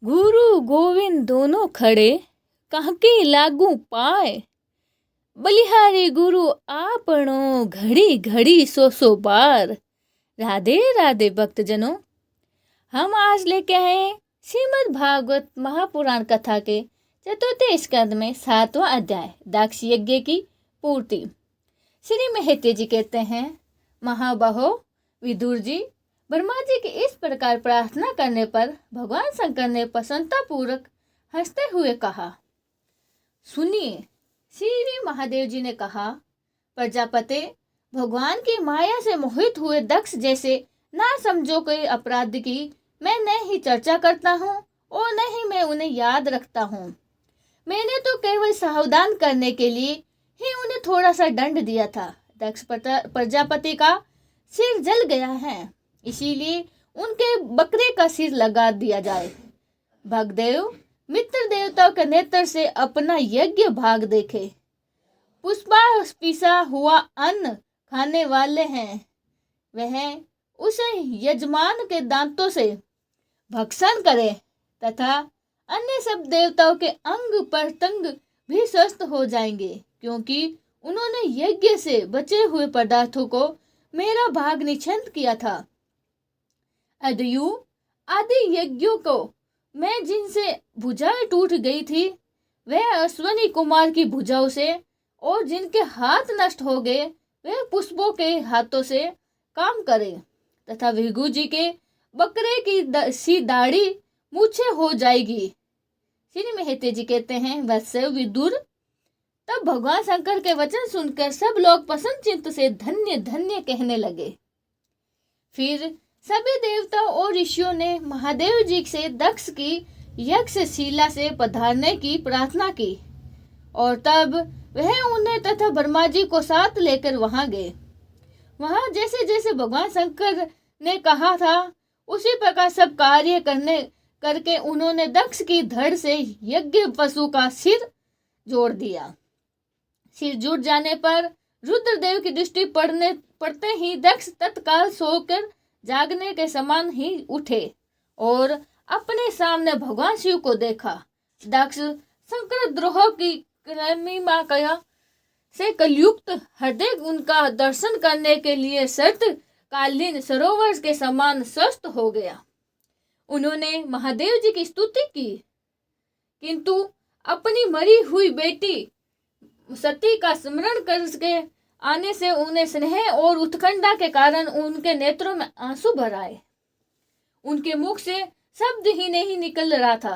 गुरु गोविंद दोनों खड़े, काके लागू पाए। बलिहारी गुरु आपणो, घड़ी घड़ी सो बार। राधे राधे भक्तजनों, हम आज लेके आए हैं श्रीमद् भागवत महापुराण कथा के चतुर्थ स्कंद में 7वां अध्याय दक्ष यज्ञ की पूर्ति। श्री महत्य जी कहते हैं, महाबाहो विदुर जी, ब्रह्मा जी की इस प्रकार प्रार्थना करने पर भगवान शंकर ने प्रसन्नता पूर्वक हंसते हुए कहा, सुनिए। श्री महादेव जी ने कहा, प्रजापति, भगवान की माया से मोहित हुए दक्ष जैसे ना समझो कोई अपराध की मैं न ही चर्चा करता हूँ और न ही मैं उन्हें याद रखता हूँ। मैंने तो केवल सावधान करने के लिए ही उन्हें थोड़ा सा दंड दिया था। दक्ष प्रजापति का सिर जल गया है, इसीलिए उनके बकरे का सिर लगा दिया जाए। भगदेव मित्र देवताओं के नेत्र से अपना यज्ञ भाग देखे। पुष्पा पिसा हुआ अन्न खाने वाले हैं, वह उसे यजमान के दांतों से भक्षण करे तथा अन्य सब देवताओं के अंग प्रत्यंग भी स्वस्थ हो जाएंगे, क्योंकि उन्होंने यज्ञ से बचे हुए पदार्थों को मेरा भाग निछिन्न किया था। अदयु आदि यज्ञों को मैं जिनसे भुजाएं टूट गई थी, वह अश्वनी कुमार की भुजाओं से, और जिनके हाथ नष्ट हो गए वह पुष्पों के हाथों से काम करे तथा भृगु जी के बकरे की सी दाढ़ी मूछे हो जाएगी। श्री महते जी कहते हैं, वत्स्य विदुर, तब भगवान शंकर के वचन सुनकर सब लोग प्रसन्न चित्त से धन्य धन्य कहने लगे। फिर सभी देवताओं और ऋषियों ने महादेव जी से दक्ष की यक्षशिला से पधारने की प्रार्थना की, और तब वह उन्हें तथा ब्रह्मा जी को साथ लेकर वहां गए। वहां जैसे जैसे भगवान शंकर ने कहा था उसी प्रकार सब कार्य करके उन्होंने दक्ष की धड़ से यज्ञ पशु का सिर जोड़ दिया। सिर जुड़ जाने पर रुद्रदेव की दृष्टि पड़ते ही दक्ष तत्काल सोकर जागने के समान ही उठे और अपने सामने भगवान शिव को देखा। दक्ष शंकर द्रोह की महिमा कया से कलयुक्त हृदय उनका दर्शन करने के लिए शरत कालीन सरोवर के समान स्वस्थ हो गया। उन्होंने महादेव जी की स्तुति की, किंतु अपनी मरी हुई बेटी सती का स्मरण करके आने से उन्हें स्नेह और उत्कंठा के कारण उनके नेत्रों में आंसू भर आए। उनके मुख से शब्द ही नहीं निकल रहा था।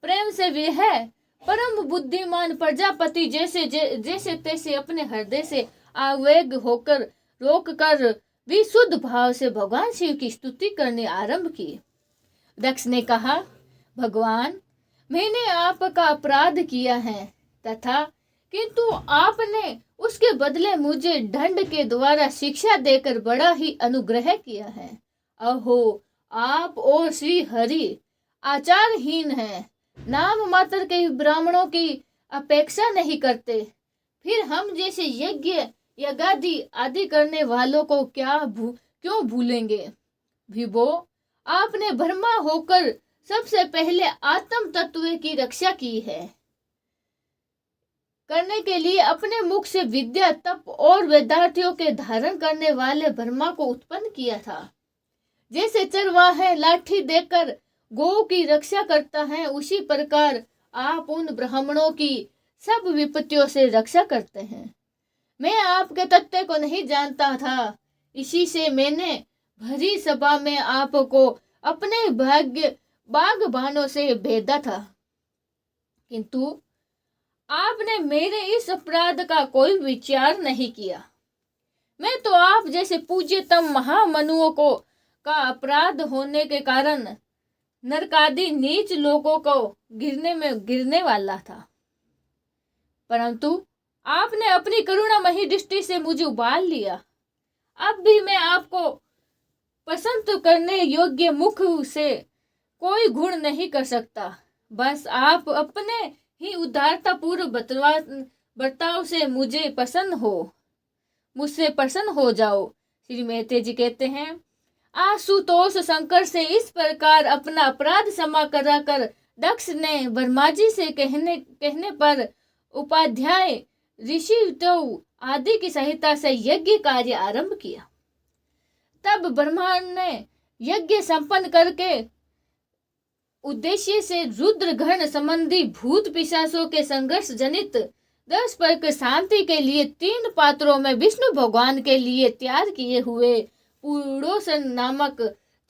प्रेम से वह परम बुद्धिमान प्रजापति जैसे तैसे अपने हृदय से आवेग होकर रोक कर विशुद्ध भाव से भगवान शिव की स्तुति करने आरंभ की। दक्ष ने कहा, भगवान, मैंने आपका अपराध किया है तथा किंतु आपने उसके बदले मुझे दंड के द्वारा शिक्षा देकर बड़ा ही अनुग्रह किया है। अहो, आप और श्री हरि आचारहीन हैं, नाम मात्र के ब्राह्मणों की अपेक्षा नहीं करते, फिर हम जैसे यज्ञादि आदि करने वालों को क्यों भूलेंगे। विभो, आपने ब्रह्मा होकर सबसे पहले आत्म तत्व की रक्षा की है, करने के लिए अपने मुख से विद्या, तप और वेदार्थियों के धारण करने वाले ब्रह्मा को उत्पन्न किया था। जैसे चरवाहा लाठी देकर गौ की रक्षा करता है, उसी प्रकार आप उन ब्राह्मणों की सब विपत्तियों से रक्षा करते हैं। मैं आपके तत्व को नहीं जानता था, इसी से मैंने भरी सभा में आपको अपने बागबानों से भेदा था, किंतु आपने मेरे इस अपराध का कोई विचार नहीं किया। मैं तो आप जैसे पूज्यतम महामनुओं का अपराध होने के कारण नरकादि नीच लोगों को गिरने वाला था, परंतु आपने अपनी करुणामयी दृष्टि से मुझे उबाल लिया। अब भी मैं आपको पसंद करने योग्य मुख से कोई गुण नहीं कर सकता। बस आप अपने ही उदारता पूर्व बर्ताव से मुझसे प्रसन्न हो जाओ। श्री मेहते जी कहते हैं, आशुतोष शंकर से इस प्रकार अपना अपराध क्षमा कराकर दक्ष ने ब्रह्माजी से कहने पर उपाध्याय ऋषि आदि की सहायता से यज्ञ कार्य आरंभ किया। तब ब्रह्मा ने यज्ञ संपन्न करके उद्देश्य से रुद्र गण संबंधी भूत पिशाचों के संघर्ष जनित 10 पर शांति के लिए 3 पात्रों में विष्णु भगवान के लिए तैयार किए हुए पुरोसन नामक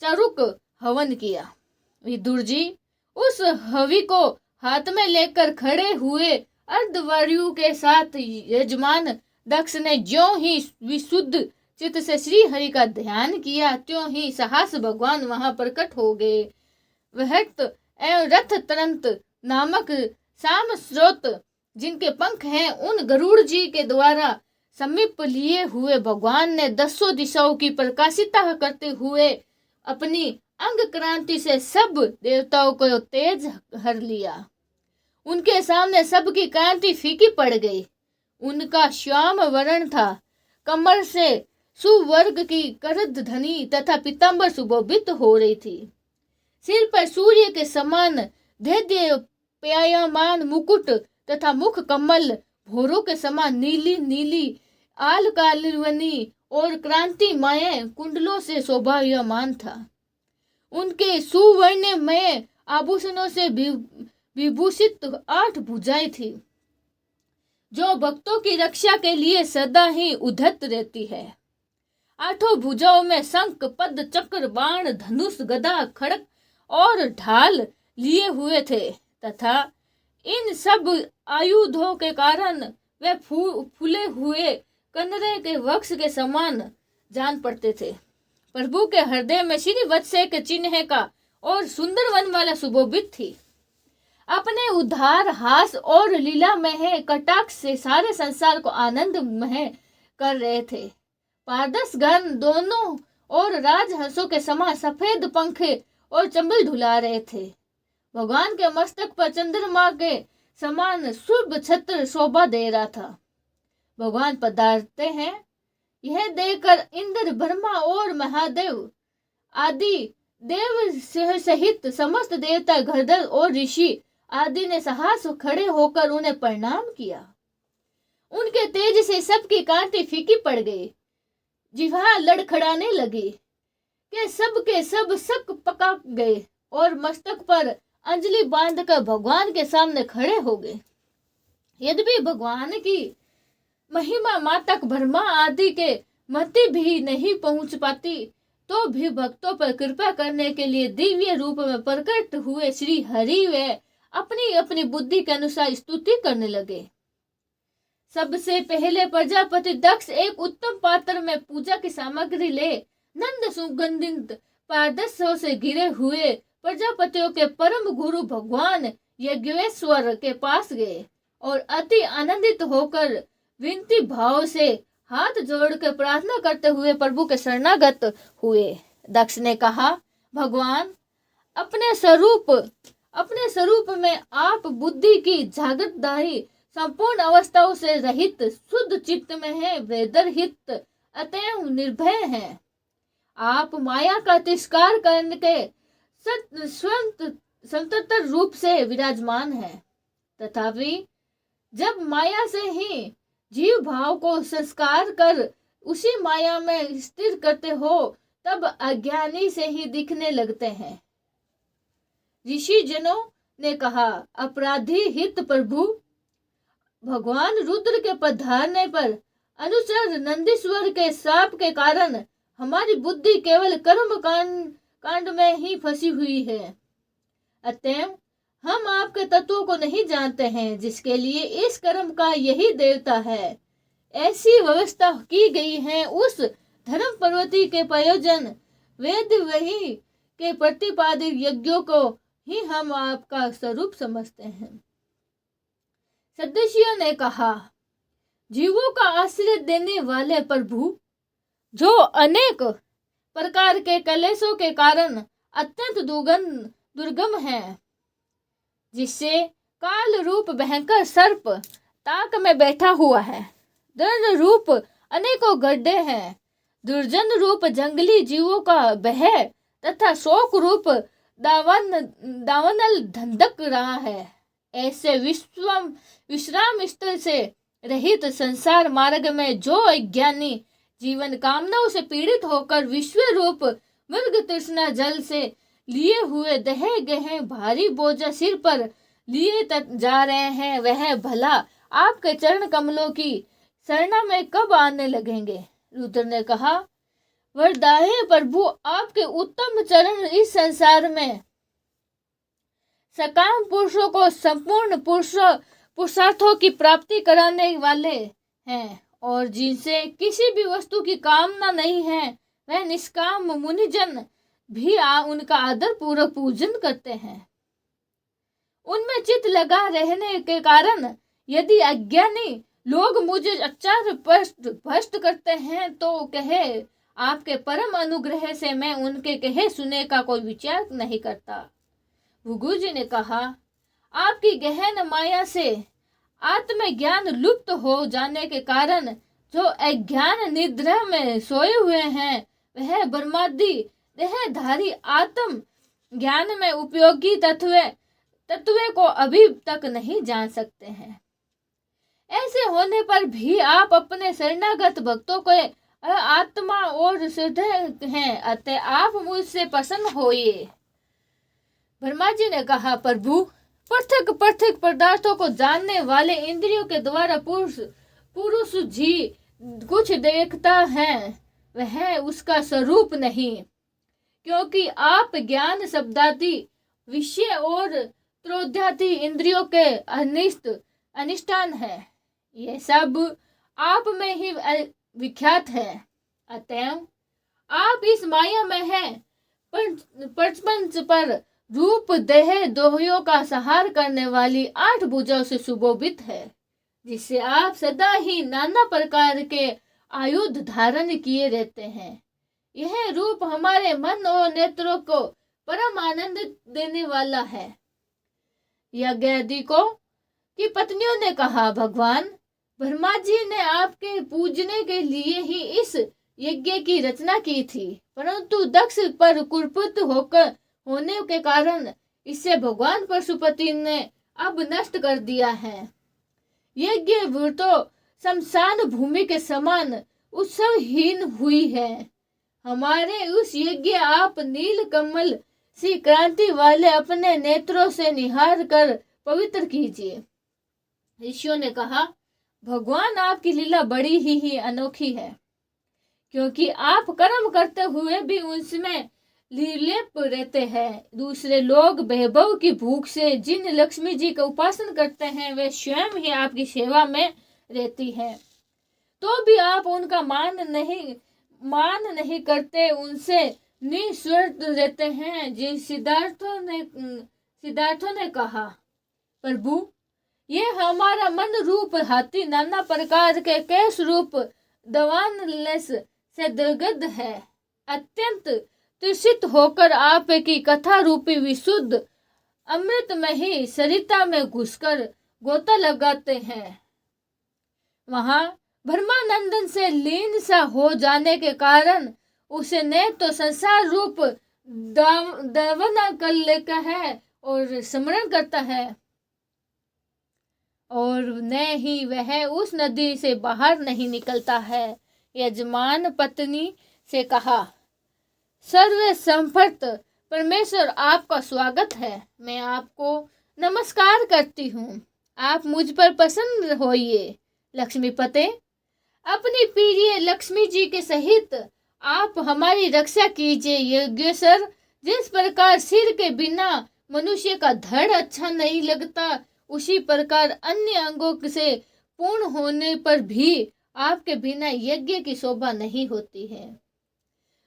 चरुक हवन किया। विदुर जी उस हवि को हाथ में लेकर खड़े हुए अर्धवायु के साथ यजमान दक्ष ने ज्यों ही विशुद्ध चित्त से श्री हरि का ध्यान किया, त्यों ही साहस भगवान वहां प्रकट हो गए। वहत एवं रथ तरंत नामक साम स्रोत जिनके पंख हैं, उन गरुड़ जी के द्वारा समीप लिए हुए भगवान ने 10 दिशाओं की प्रकाशिता करते हुए अपनी अंग क्रांति से सब देवताओं को तेज हर लिया। उनके सामने सबकी कांति फीकी पड़ गई। उनका श्याम वर्ण था, कमर से सुवर्ग की करद धनी तथा पीतांबर सुशोभित हो रही थी। सिर पर सूर्य के समान दैत्य प्यायमान मुकुट तथा मुख कमल भोरों के समान नीली नीली आलकालिवनी और क्रांतिमय कुंडलों से शोभायमान था। उनके सुवर्णमय आभूषणों से विभूषित 8 भुजाएं थी, जो भक्तों की रक्षा के लिए सदा ही उद्धत रहती है। 8 भुजाओं में शंख, पद्म, चक्र, बाण, धनुष, गदा, खड़ग और ढाल लिए हुए थे तथा इन सब आयुधों के कारण वे फूले हुए कनरे के वृक्ष के समान जान पड़ते थे। प्रभु के हृदय में श्री वत्स्य के चिन्ह का और सुंदर वनमाला सुशोभित थी। अपने उद्धार हास और लीलामय कटाक्ष से सारे संसार को आनंदमय कर रहे थे। पारदर्श गण दोनों और राजहंसों के समान सफेद पंखे और चंबल ढुला रहे थे। भगवान के मस्तक पर चंद्रमा के समान शुभ छत्र शोभा दे रहा था। भगवान पधारते हैं, यह देखकर इंद्र, ब्रह्मा और महादेव आदि देव सहित समस्त देवता, गंधर्व और ऋषि आदि ने साहस खड़े होकर उन्हें प्रणाम किया। उनके तेज से सबकी कांति फीकी पड़ गई, जिह्वा लड़खड़ाने लगी कि सब के सब शक पका गए और मस्तक पर अंजलि बांधकर भगवान के सामने खड़े हो गए। यद्यपि भगवान की महिमा मातक ब्रह्मा आदि के मति भी नहीं पहुंच पाती, तो भी भक्तों पर कृपा करने के लिए दिव्य रूप में प्रकट हुए श्री हरि वे अपनी अपनी बुद्धि के अनुसार स्तुति करने लगे। सबसे पहले प्रजापति दक्ष एक उत्तम पात्र में पूजा की सामग्री ले नंद सुगंधित पारदर्शों से घिरे हुए प्रजापतियों के परम गुरु भगवान यज्ञेश्वर के पास गए और अति आनंदित होकर विनती भाव से हाथ जोड़कर प्रार्थना करते हुए प्रभु के शरणागत हुए। दक्ष ने कहा, भगवान अपने स्वरूप में आप बुद्धि की जागृतदारी संपूर्ण अवस्थाओं से रहित शुद्ध चित्त में है, वेदरहित अतएव निर्भय हैं। आप माया का तिरस्कार करके स्वतंत्र रूप से विराजमान है। तथापि जब माया से ही जीव भाव को संस्कार कर उसी माया में स्थिर करते हो, तब अज्ञानी से ही दिखने लगते हैं। ऋषि जनों ने कहा, अपराधी हित प्रभु, भगवान रुद्र के पधारने पर अनुचर नंदीश्वर के शाप के कारण हमारी बुद्धि केवल कर्म कांड में ही फंसी हुई है। अतएव हम आपके तत्वों को नहीं जानते हैं, जिसके लिए इस कर्म का यही देवता है। ऐसी व्यवस्था की गई है, उस धर्म पर्वती के प्रयोजन वेद वही के प्रतिपादित यज्ञों को ही हम आपका स्वरूप समझते हैं। सदस्यों ने कहा, जीवों का आश्रय देने वाले प्रभु, जो अनेक प्रकार के कलेशों के कारण अत्यंत दुर्गम है, जिससे काल रूप भयंकर सर्प ताक में बैठा हुआ है, दंड रूप अनेकों गड्ढे हैं, दुर्जन रूप जंगली जीवों का बह तथा शोक रूप दावानल धंधक रहा है। ऐसे विश्राम स्थल से रहित संसार मार्ग में जो अज्ञानी जीवन कामनाओं से पीड़ित होकर विश्व रूप मृग तृष्णा जल से लिए हुए दहे गहे भारी बोझा सिर पर लिए जा रहे हैं, वह भला आपके चरण कमलों की शरणा में कब आने लगेंगे। रुद्र ने कहा, वरदाहे प्रभु, आपके उत्तम चरण इस संसार में सकाम पुरुषों को संपूर्ण पुरुषार्थों की प्राप्ति कराने वाले हैं, और जिनसे किसी भी वस्तु की कामना नहीं है, वह निष्काम मुनिजन भी उनका आदर पूर्वक पूजन करते हैं। उनमें चित्त लगा रहने के कारण यदि अज्ञानी लोग मुझे अचार भ्रष्ट करते हैं तो कहे, आपके परम अनुग्रह से मैं उनके कहे सुने का कोई विचार नहीं करता। भृगु जी ने कहा, आपकी गहन माया से आत्मज्ञान लुप्त हो जाने के कारण जो अज्ञान निद्रा में सोए हुए हैं, वह ब्रह्मादि देहधारी आत्म ज्ञान में उपयोगी तत्व को अभी तक नहीं जान सकते हैं। ऐसे होने पर भी आप अपने शरणागत भक्तों को आत्मा और श्रद्धा हैं, अतः आप मुझसे प्रसन्न होइए। ब्रह्मा जी ने कहा, प्रभु, पृथक पृथक पदार्थों को जानने वाले इंद्रियों के द्वारा पुरुष जी कुछ देखता है, वह उसका स्वरूप नहीं, क्योंकि आप ज्ञान शब्दादि विषय और त्रोध्यादि इंद्रियों के अनिष्ठान है। ये सब आप में ही विख्यात है, अतएव आप इस माया में है प्रपंच पर रूप देह दोहियों का संहार करने वाली 8 भुजाओं से सुशोभित है, जिससे आप सदा ही नाना प्रकार के आयुध धारण किए रहते हैं। यह रूप हमारे मन और नेत्रों को परम आनंद देने वाला है। यज्ञादिकों की पत्नियों ने कहा, भगवान, ब्रह्मा जी ने आपके पूजने के लिए ही इस यज्ञ की रचना की थी, परंतु दक्ष पर कुपित होने के कारण इसे भगवान पशुपति ने अब नष्ट कर दिया है। यज्ञ तो शमशान भूमि के समान उत्सवहीन हुई है। हमारे उस यज्ञ आप नील कमल सी क्रांति वाले अपने नेत्रों से निहार कर पवित्र कीजिए। ऋषियों ने कहा, भगवान, आपकी लीला बड़ी ही अनोखी है, क्योंकि आप कर्म करते हुए भी उसमें निर्लिप्त रहते हैं। दूसरे लोग वैभव की भूख से जिन लक्ष्मी जी का उपासना करते हैं, वे स्वयं ही आपकी सेवा में रहती हैं, तो भी आप उनका मान नहीं करते, उनसे निस्वार्थ रहते हैं। जिन सिद्धार्थों ने कहा, प्रभु, ये हमारा मन रूप हाथी नाना प्रकार के केश रूप दवानलेस से दगद है, अत्यंत तृषित होकर आप की कथा रूपी विशुद्ध अमृत में ही सरिता में घुसकर गोता लगाते हैं। वहां ब्रह्मानंदन से लीन सा हो जाने के कारण उसे न तो संसार रूप दावना कर लेता है और स्मरण करता है, और न ही वह उस नदी से बाहर नहीं निकलता है। यजमान पत्नी से कहा, सर्व संपत परमेश्वर, आपका स्वागत है। मैं आपको नमस्कार करती हूँ, आप मुझ पर प्रसन्न होइए। लक्ष्मीपते, अपनी प्रिय लक्ष्मी जी के सहित आप हमारी रक्षा कीजिए। योगेश्वर, जिस प्रकार सिर के बिना मनुष्य का धड़ अच्छा नहीं लगता, उसी प्रकार अन्य अंगों से पूर्ण होने पर भी आपके बिना यज्ञ की शोभा नहीं होती है।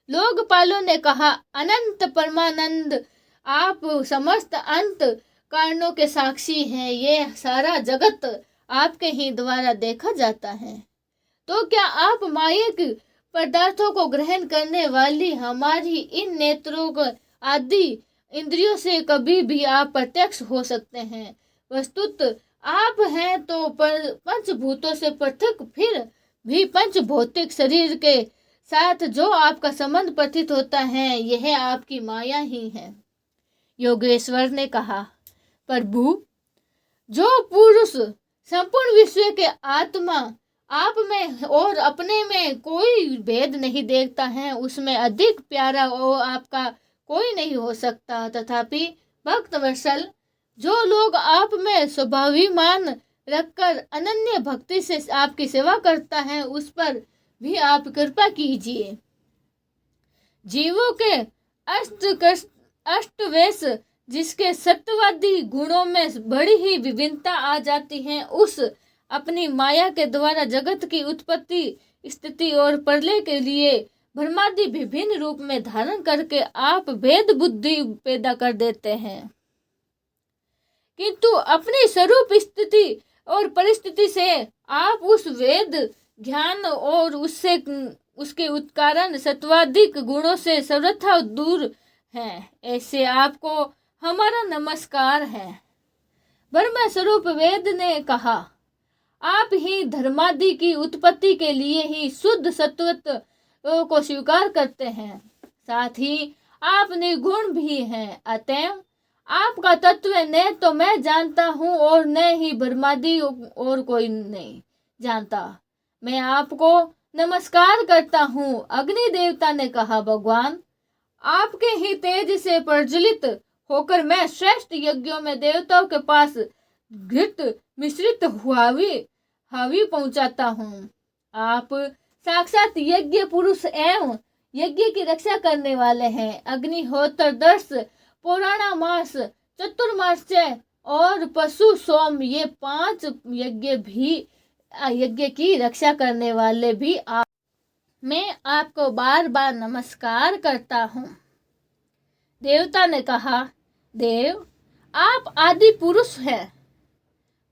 लोकपालों ने कहा, अनंत परमानंद, आप समस्त अंत कारणों के साक्षी हैं। ये सारा जगत आपके ही द्वारा देखा जाता है, तो क्या आप मायिक पदार्थों को ग्रहण करने वाली हमारी इन नेत्रों को आदि इंद्रियों से कभी भी आप प्रत्यक्ष हो सकते हैं? वस्तुत आप हैं तो पंचभूतों से पृथक, फिर भी पंच भौतिक शरीर के साथ जो आपका संबंध प्रतीत होता है यह आपकी माया ही है। योगेश्वर ने कहा, प्रभु, जो पुरुष संपूर्ण विश्व के आत्मा आप में और अपने में कोई भेद नहीं देखता है, उसमें अधिक प्यारा और आपका कोई नहीं हो सकता। तथापि भक्त वत्सल, जो लोग आप में स्वाभिमान रखकर अनन्य भक्ति से आपकी सेवा करता है, उस पर भी आप कृपा कीजिए। जीवों के अष्टवेश जिसके सत्यवादी गुणों में बड़ी ही विभिन्नता आ जाती है, उस अपनी माया के द्वारा जगत की उत्पत्ति, स्थिति और प्रलय के लिए ब्रह्मादि विभिन्न रूप में धारण करके आप भेद बुद्धि पैदा कर देते हैं, किंतु अपनी स्वरूप स्थिति और परिस्थिति से आप उस वेद ज्ञान और उसके उत्कारण सत्वाधिक गुणों से सर्वथा दूर हैं। ऐसे आपको हमारा नमस्कार है। ब्रह्म स्वरूप वेद ने कहा, आप ही धर्मादि की उत्पत्ति के लिए ही शुद्ध सत्वत्व को स्वीकार करते हैं, साथ ही आप निर्गुण भी हैं। अतएव आपका तत्व न तो मैं जानता हूँ और न ही ब्रह्मादि और कोई नहीं जानता। मैं आपको नमस्कार करता हूँ। अग्नि देवता ने कहा, भगवान, आपके ही तेज से प्रज्वलित होकर मैं श्रेष्ठ यज्ञों में देवताओं के पास घृत मिश्रित हावी पहुंचाता हूँ। आप साक्षात यज्ञ पुरुष एवं यज्ञ की रक्षा करने वाले हैं। अग्निहोत्र दर्श, पुराणा मास, चतुर्मास्य और पशु सोम, ये 5 यज्ञ की रक्षा करने वाले भी आप। मैं आपको बार बार नमस्कार करता हूँ। देवता ने कहा, देव, आप आदि पुरुष हैं।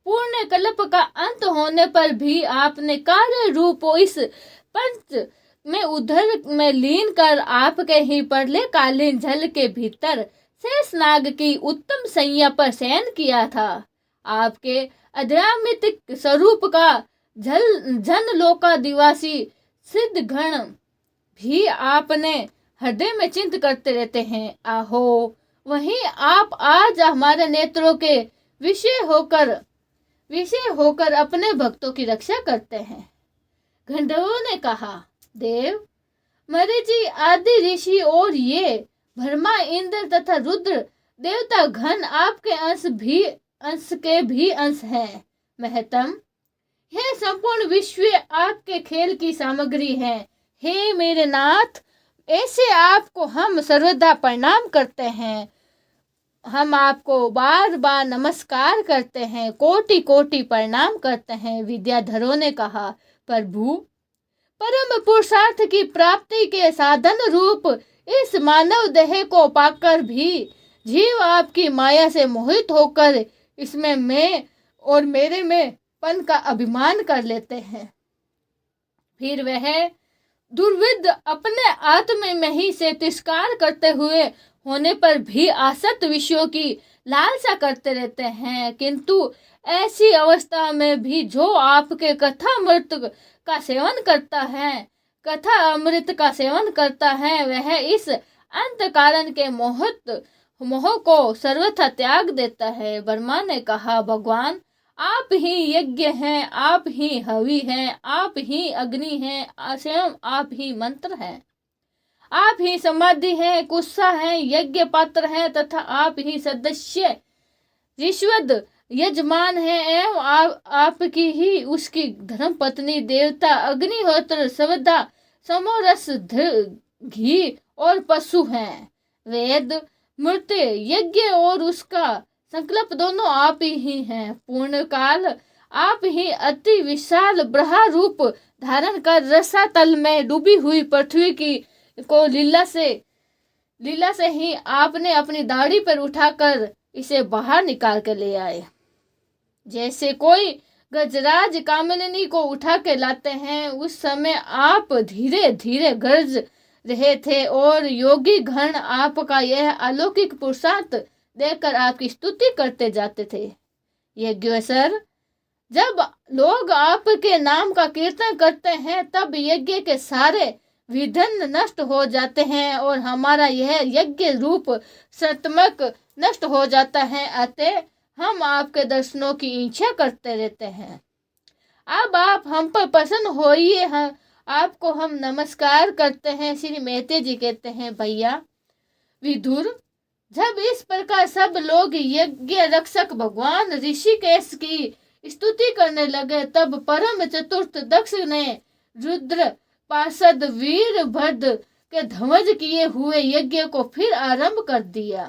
पूर्ण कल्प का अंत होने पर भी आपने कार्य रूप इस पंच में उधर में लीन कर आपके ही प्रलय कालीन जल के भीतर शेषनाग की उत्तम सैया पर शयन किया था। आपके अध्यात्मिक स्वरूप का जन लोकादिवासी सिद्ध गण भी आपने हृदय में चिंत करते रहते हैं। आहो, वहीं आप आज हमारे नेत्रों के विषय होकर अपने भक्तों की रक्षा करते हैं। गंधर्वों ने कहा, देव, मरीचि आदि ऋषि और ये ब्रह्मा, इंद्र तथा रुद्र देवता घन आपके अंश के भी अंश हैं। महतम, यह संपूर्ण विश्व आपके खेल की सामग्री है। हे मेरे नाथ, ऐसे आपको हम सर्वदा प्रणाम करते हैं। हम आपको बार बार नमस्कार करते हैं, कोटि कोटि प्रणाम करते हैं। विद्याधरों ने कहा, प्रभु, परम पुरुषार्थ की प्राप्ति के साधन रूप इस मानव देह को पाकर भी जीव आपकी माया से मोहित होकर इसमें मैं और मेरे में पन का अभिमान कर लेते हैं। फिर वह दुर्विद अपने आत्म में ही से तिरस्कार करते हुए होने पर भी आसक्त विषयों की लालसा करते रहते हैं, किंतु ऐसी अवस्था में भी जो आपके कथा अमृत का सेवन करता है वह इस अंत कारण के मोह को सर्वथा त्याग देता है। ब्रह्मा ने कहा, भगवान, आप ही यज्ञ हैं, आप ही हवि हैं, आप ही अग्नि हैं, स्वयं आप ही मंत्र हैं, आप ही समाधि हैं, कुत्सा हैं, यज्ञ पात्र हैं तथा आप ही सदस्य ऋषवद यजमान हैं एवं आपकी ही उसकी धर्म पत्नी देवता अग्निहोत्र सवदा समोरस घी और पशु हैं। वेद, मृत, यज्ञ और उसका संकल्प दोनों आप ही हैं। पूर्ण काल आप ही अति विशाल ब्रह्मा रूप धारण कर रसातल में डूबी हुई पृथ्वी को लीला से ही आपने अपनी दाढ़ी पर उठाकर इसे बाहर निकाल के ले आए। जैसे कोई गजराज कामिनी को उठा के लाते हैं, उस समय आप धीरे धीरे गरज रहे थे और योगी गण आपका यह अलौकिक पुरुषार्थ देखकर आपकी स्तुति करते जाते थे। यज्ञेश्वर, जब लोग आपके नाम का कीर्तन करते हैं तब यज्ञ के सारे विघ्न नष्ट हो जाते हैं और हमारा यह यज्ञ रूप सतमक नष्ट हो जाता है। अतः हम आपके दर्शनों की इच्छा करते रहते हैं। अब आप हम पर प्रसन्न होइए, आपको हम नमस्कार करते हैं। श्री मेहते जी कहते हैं, भैया विदुर, जब इस प्रकार सब लोग यज्ञ रक्षक भगवान ऋषिकेश की स्तुति करने लगे, तब परम चतुर्थ दक्ष ने रुद्र पार्षद वीरभद्र के ध्वज किए हुए यज्ञ को फिर आरंभ कर दिया।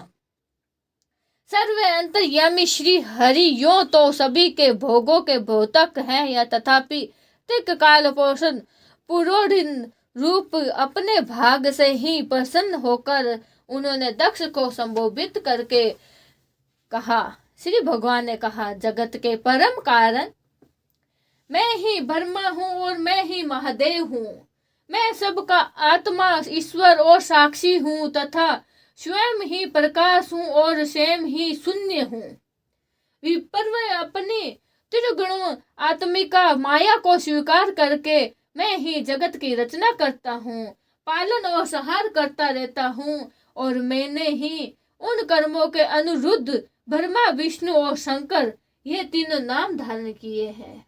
सर्वे अंतर्यामी श्री हरि यो तो सभी के भोगों के भोतक हैं, या तथापि तिक काल पोषण पुरोहिन रूप अपने भाग से ही प्रसन्न होकर उन्होंने दक्ष को संबोधित करके कहा। श्री भगवान ने कहा, जगत के परम कारण मैं ही ब्रह्मा हूँ और मैं ही महादेव हूँ। मैं सबका आत्मा, ईश्वर और साक्षी हूँ तथा स्वयं ही प्रकाश हूँ और स्वयं ही शून्य हूँ। विपर्य अपनी त्रिगुण आत्मिका माया को स्वीकार करके मैं ही जगत की रचना करता हूँ, पालन और संहार करता रहता हूँ, और मैंने ही उन कर्मों के अनुरुद्ध ब्रह्मा, विष्णु और शंकर ये तीनों नाम धारण किए हैं।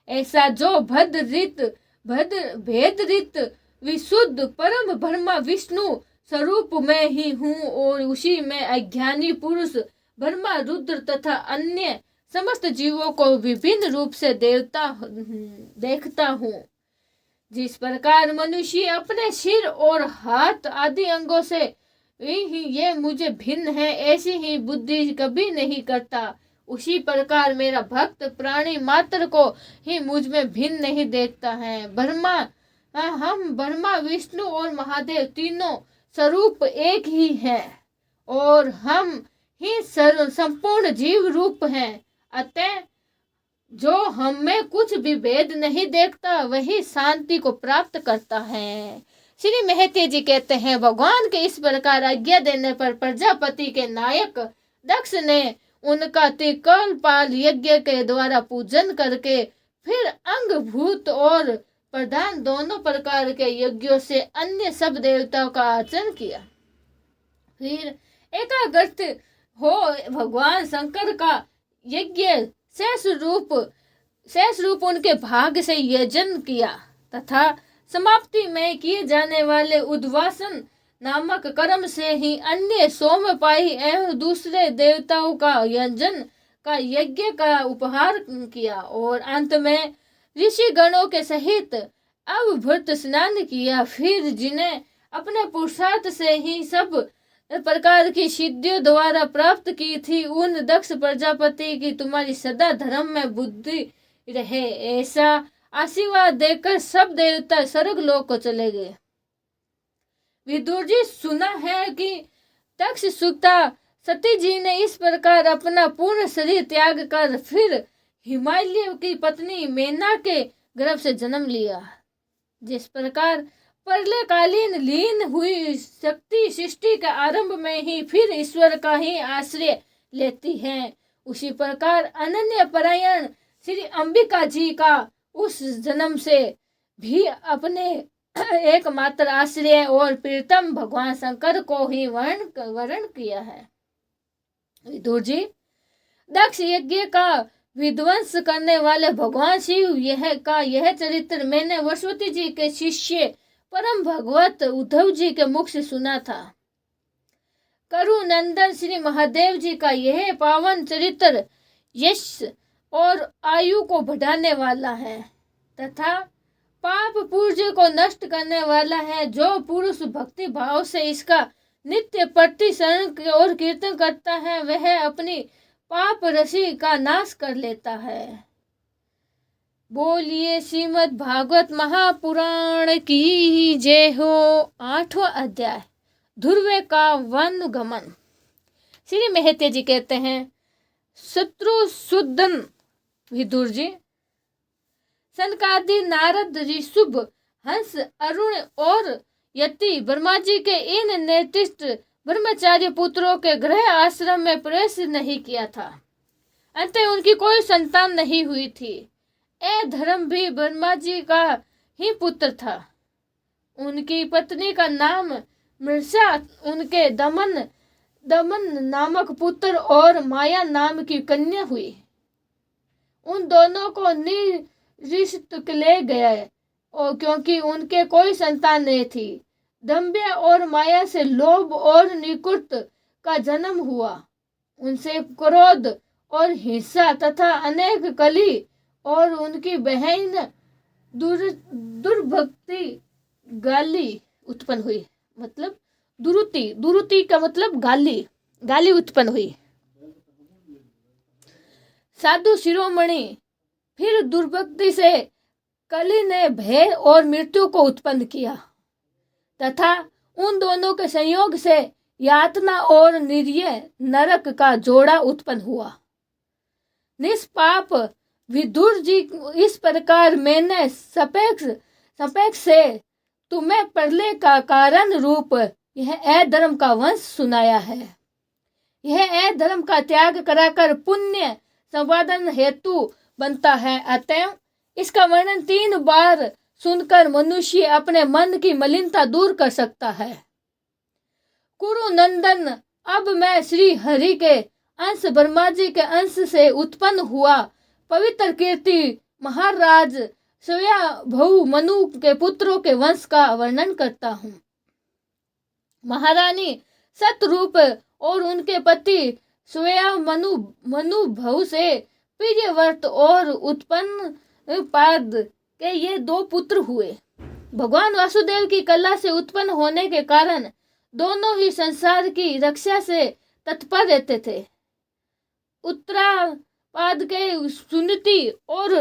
ऐसा जो भेद रित विशुद्ध परम ब्रह्मा विष्णु स्वरूप में ही हूँ और उसी में अज्ञानी पुरुष ब्रह्मा, रुद्र तथा अन्य समस्त जीवों को विभिन्न रूप से देखता हूँ। जिस प्रकार मनुष्य अपने सिर और हाथ आदि अंगों से ही ये मुझे भिन्न है, ऐसी ही बुद्धि कभी नहीं करता, उसी प्रकार मेरा भक्त प्राणी मात्र को ही मुझ में भिन्न नहीं देखता है। हम ब्रह्मा, विष्णु और महादेव तीनों स्वरूप एक ही है और हम ही संपूर्ण जीव रूप हैं। अतः जो हम में कुछ भी भेद नहीं देखता वही शांति को प्राप्त करता है। श्री मेहते जी कहते हैं, भगवान के इस प्रकार आज्ञा देने पर प्रजापति के नायक दक्ष ने उनका त्रिकालपाल यज्ञ के द्वारा पूजन करके फिर अंगभूत और प्रधान दोनों प्रकार के यज्ञों से अन्य सब देवताओं का आचरण किया। फिर एकाग्रत हो भगवान शंकर का यज्ञ शेष रूप उनके भाग से यजन किया तथा समाप्ति में किए जाने वाले उद्वासन नामक कर्म से ही अन्य सोमपाई एवं दूसरे देवताओं का यजन का यज्ञ का उपहार किया और अंत में ऋषि गणों के सहित अवभृत स्नान किया। फिर जिन्हें अपने पुरुषार्थ से ही सब प्रकार की सिद्धियों द्वारा प्राप्त की थी, उन दक्ष प्रजापति की तुम्हारी सदा धर्म में बुद्धि रहे, ऐसा आशीर्वाद देकर सब देवता स्वर्ग लोक को चले गए। विदुर जी, सुना है कि दक्ष सुता सती जी ने इस प्रकार अपना पूर्ण शरीर त्याग कर फिर हिमालय की पत्नी मेना के गर्भ से जन्म लिया। जिस प्रकार प्रलयकालीन लीन हुई शक्ति सृष्टि के आरंभ में ही फिर ईश्वर का ही आश्रय लेती है, उसी प्रकार अनन्य परायण श्री अंबिका जी का उस जन्म से भी अपने एकमात्र आश्रय और प्रीतम भगवान शंकर को ही वर्ण किया है। विदुर जी, दक्ष यज्ञ का विध्वंस करने वाले भगवान शिव यह चरित्र मैंने वसुवती जी के शिष्य परम भगवत उद्धव जी के मुख से सुना था। करुनंदन श्री महादेव जी का यह पावन चरित्र यश और आयु को बढ़ाने वाला है तथा पाप पूज्य को नष्ट करने वाला है। जो पुरुष भक्ति भाव से इसका नित्य प्रतिसरण और कीर्तन करता है, वह अपनी पाप राशि का नाश कर लेता है। बोलिए श्रीमद् भागवत महापुराण की जय हो। 8वां अध्याय, ध्रुव का वन गमन। श्री मेहते जी कहते हैं, शत्रुसूदन विदुर जी, सनकादि नारद ऋषभ हंस अरुण और यति ब्रह्मा जी के इन निर्दिष्ट ब्रह्मचार्य पुत्रों के गृह आश्रम में प्रवेश नहीं किया था। अंततः उनकी कोई संतान नहीं हुई थी। धर्म भी ब्रह्मा जी का ही पुत्र था। उनकी पत्नी का नाम मृषा, उनके दमन नामक पुत्र और माया नाम की कन्या हुई। उन दोनों को निरिष्ट ले गए और क्योंकि उनके कोई संतान नहीं थी। दंभ्य और माया से लोभ और निकुट का जन्म हुआ। उनसे क्रोध और हिंसा तथा अनेक कली और उनकी बहन दुर्भक्ति गाली उत्पन्न हुई। मतलब दुरुति का मतलब गाली उत्पन्न हुई। साधु शिरोमणि फिर दुर्भक्ति से कली ने भय और मृत्यु को उत्पन्न किया तथा उन दोनों के संयोग से यातना और निर्य नरक का जोड़ा उत्पन्न हुआ। निष्पाप विदुर जी, इस प्रकार मैंने सपेक्ष से तुम्हें प्रलय का कारण रूप यह अधर्म का वंश सुनाया है। यह अधर्म का त्याग कराकर पुण्य संपादन हेतु बनता है। अतएव इसका वर्णन 3 बार सुनकर मनुष्य अपने मन की मलिनता दूर कर सकता है। कुरु नंदन, अब मैं श्री हरि के अंश ब्रह्मा जी के अंश से उत्पन्न हुआ पवित्र कीर्ति महाराज स्वयंभू मनु के पुत्रों के वंश का वर्णन करता हूँ। महारानी सतरूप और उनके पति स्वयं मनु भव से प्रियव्रत और उत्पन्न पाद के ये 2 पुत्र हुए। भगवान वासुदेव की कला से उत्पन्न होने के कारण दोनों ही संसार की रक्षा से तत्पर रहते थे। उत्तरापाद के सुनीति और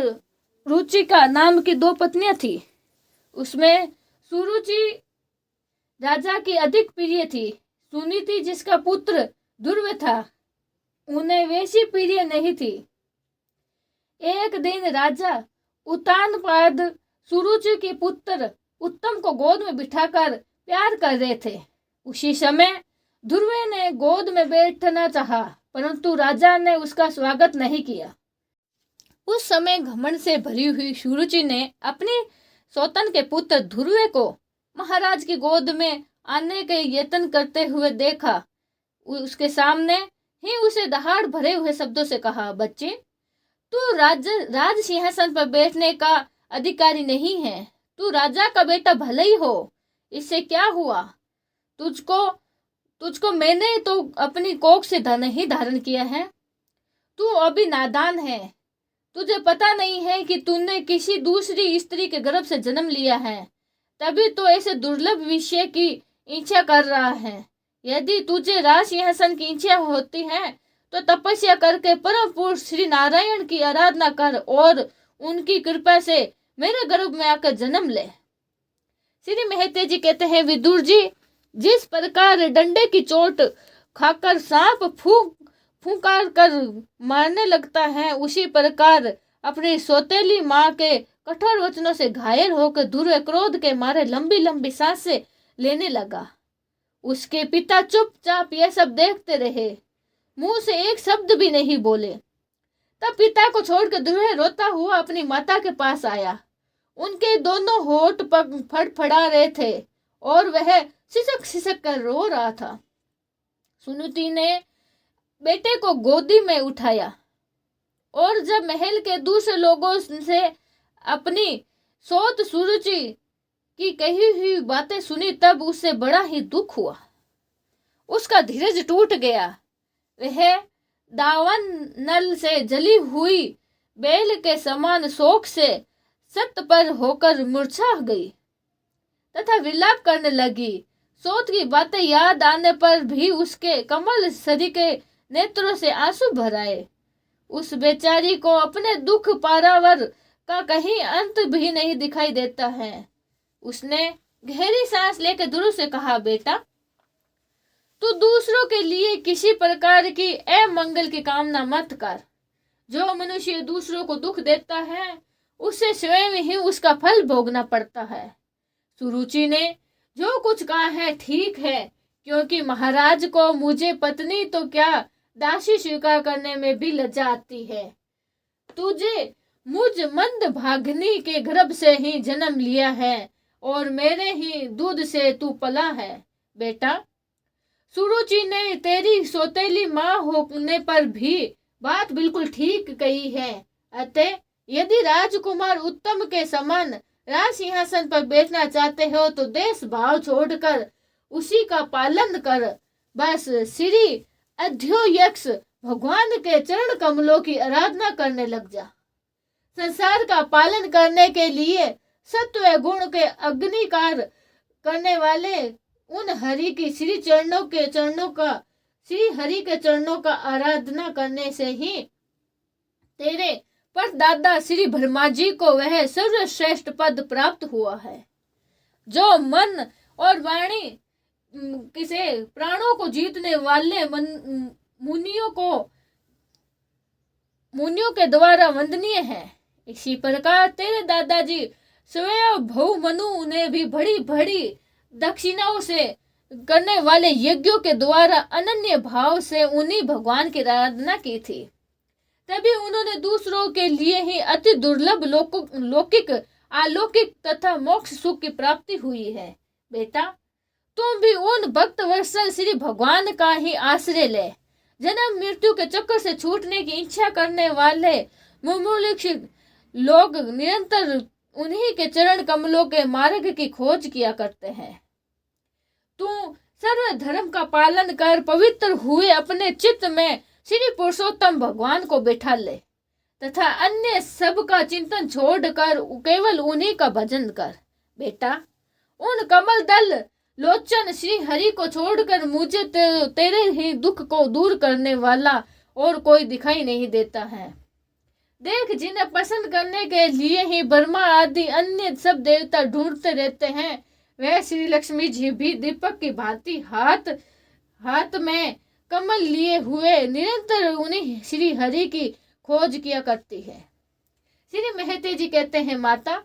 रुचिका नाम की 2 पत्नियां थी। उसमें सुरुचि राजा की अधिक प्रिय थी। सुनीति जिसका पुत्र ध्रुव था, उन्हें वैसी प्रिय नहीं थी। एक दिन राजा उत्तानपाद सुरुचि के पुत्र उत्तम को गोद में बिठाकर प्यार कर रहे थे। उसी समय ध्रुव ने गोद में बैठना चाहा, परंतु राजा ने उसका स्वागत नहीं किया। उस समय घमंड से भरी हुई सुरुचि ने अपने सौतन के पुत्र ध्रुव को महाराज की गोद में आने के यत्न करते हुए देखा। उसके सामने ही उसे दहाड़ भरे हुए शब्दों से कहा, बच्चे, तू राज सिंहासन पर बैठने का अधिकारी नहीं है। तू राजा का बेटा भले ही हो, इससे क्या हुआ? तुझको मैंने तो अपनी कोख से धन ही धारण किया है। तू अभी नादान है। तुझे पता नहीं है कि तूने किसी दूसरी स्त्री के गर्भ से जन्म लिया है, तभी तो ऐसे दुर्लभ विषय की इच्छा कर रहा है। यदि तुझे राज सिंहासन की इच्छा होती है तो तपस्या करके परम पुरुष श्री नारायण की आराधना कर और उनकी कृपा से मेरे गर्भ में आकर जन्म ले। श्री महते जी कहते हैं, विदुर जी, जिस प्रकार डंडे की चोट खाकर सांप फूंकार कर मारने लगता है, उसी प्रकार अपनी सौतेली माँ के कठोर वचनों से घायल होकर ध्रुव क्रोध के मारे लंबी लंबी सांसें लेने लगा। उसके पिता चुपचाप यह सब देखते रहे, मुंह से एक शब्द भी नहीं बोले। तब पिता को छोड़कर ध्रुव रोता हुआ अपनी माता के पास आया। उनके दोनों होठ फड़फड़ा रहे थे और वह सिसक कर रो रहा था। सुनीति ने बेटे को गोदी में उठाया और जब महल के दूसरे लोगों से अपनी सौत सुरुचि की कही हुई बातें सुनी, तब उसे बड़ा ही दुख हुआ। उसका धीरज टूट गया। वह दावन नल से जली हुई बेल के समान शोक से सत पर होकर मूर्छा गई तथा विलाप करने लगी। सौत की बातें याद आने पर भी उसके कमल सरी के नेत्रों से आंसू भर आए। उस बेचारी को अपने दुख पारावर का कहीं अंत भी नहीं दिखाई देता है। उसने गहरी सांस लेकर ध्रुव से कहा, बेटा, तू दूसरों के लिए किसी प्रकार की अमंगल की कामना मत कर। जो मनुष्य दूसरों को दुख देता है, उसे स्वयं ही उसका फल भोगना पड़ता है। सुरुचि ने जो कुछ कहा है ठीक है, क्योंकि महाराज को मुझे पत्नी तो क्या दासी स्वीकार करने में भी लज्जा आती है। तुझे मुझ मंद भागनी के गर्भ से ही जन्म लिया है और मेरे ही दूध से तू पला है। बेटा, सुरुचि ने तेरी सौतेली माँ होने पर भी बात बिल्कुल ठीक कही है। अतः यदि राजकुमार उत्तम के समान राज सिंहासन पर बैठना चाहते हो तो देश भाव छोड़कर उसी का पालन कर। बस श्री अध्यक्ष भगवान के चरण कमलों की आराधना करने लग जा। संसार का पालन करने के लिए सत्व गुण के अग्निकार करने वाले उन हरि की श्री हरि के चरणों का आराधना करने से ही तेरे परदादा श्री ब्रह्मा जी को वह सर्वश्रेष्ठ पद प्राप्त हुआ है जो मन और वाणी किसे प्राणों को जीतने वाले मुनियों के द्वारा वंदनीय है। इसी प्रकार तेरे दादाजी स्वयं भव मनु ने भी बड़ी बड़ी दक्षिणाओं से करने वाले यज्ञों के द्वारा अनन्य भाव से उन्हीं भगवान की आराधना की थी। तभी उन्होंने दूसरों के लिए ही अति दुर्लभ लौकिक अलौकिक तथा मोक्ष सुख की प्राप्ति हुई है। बेटा, तुम भी उन भक्त वत्सल श्री भगवान का ही आश्रय ले। जन्म मृत्यु के चक्कर से छूटने की इच्छा करने वाले मुमुक्षु लोग निरंतर उन्हीं के चरण कमलों के मार्ग की खोज किया करते हैं। तू सर्व धर्म का पालन कर पवित्र हुए अपने चित्त में श्री पुरुषोत्तम भगवान को बैठा ले तथा अन्य सब का चिंतन छोड़कर केवल उन्हीं का भजन कर। बेटा, उन कमल दल लोचन श्री हरि को छोड़कर मुझे तेरे ही दुख को दूर करने वाला और कोई दिखाई नहीं देता है। देख, जिन्हें पसंद करने के लिए ही ब्रह्मा आदि अन्य सब देवता ढूंढते रहते हैं, वह श्री लक्ष्मी जी भी दीपक की भांति हाथ में कमल लिए हुए निरंतर उन्हीं श्री हरि की खोज किया करती है। श्री महते जी कहते हैं, माता,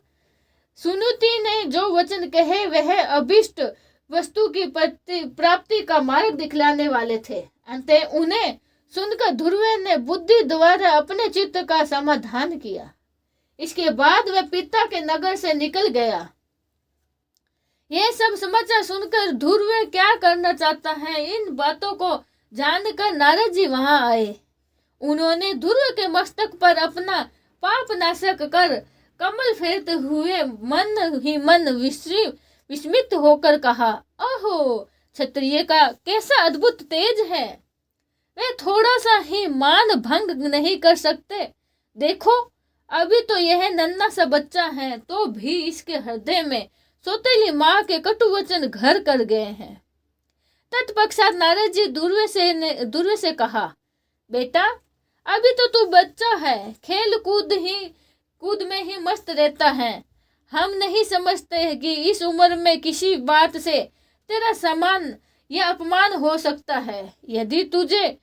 सुनुति ने जो वचन कहे वह अभिष्ट वस्तु की प्राप्ति का मार्ग दिखलाने वाले थे। अंत उन्हें सुनकर ध्रुव ने बुद्धि द्वारा अपने चित्त का समाधान किया। इसके बाद वह पिता के नगर से निकल गया। यह सब समाचार सुनकर ध्रुव क्या करना चाहता है, इन बातों को जानकर नारद जी वहां आए। उन्होंने ध्रुव के मस्तक पर अपना पाप नाशक कर कमल फेरते हुए मन ही मन विस्मित होकर कहा, ओहो, क्षत्रिय का कैसा अद्भुत तेज है। वे थोड़ा सा ही मान भंग नहीं कर सकते। देखो, अभी तो यह नन्हा सा बच्चा है, तो भी इसके हृदय में सौतेली माँ के कटु वचन घर कर गए हैं। तत्पश्चात नारद जी ध्रुव से कहा, बेटा, अभी तो तू बच्चा है, खेल कूद में ही मस्त रहता है। हम नहीं समझते कि इस उम्र में किसी बात से तेरा सम्मान या अपमान हो सकता है। यदि तुझे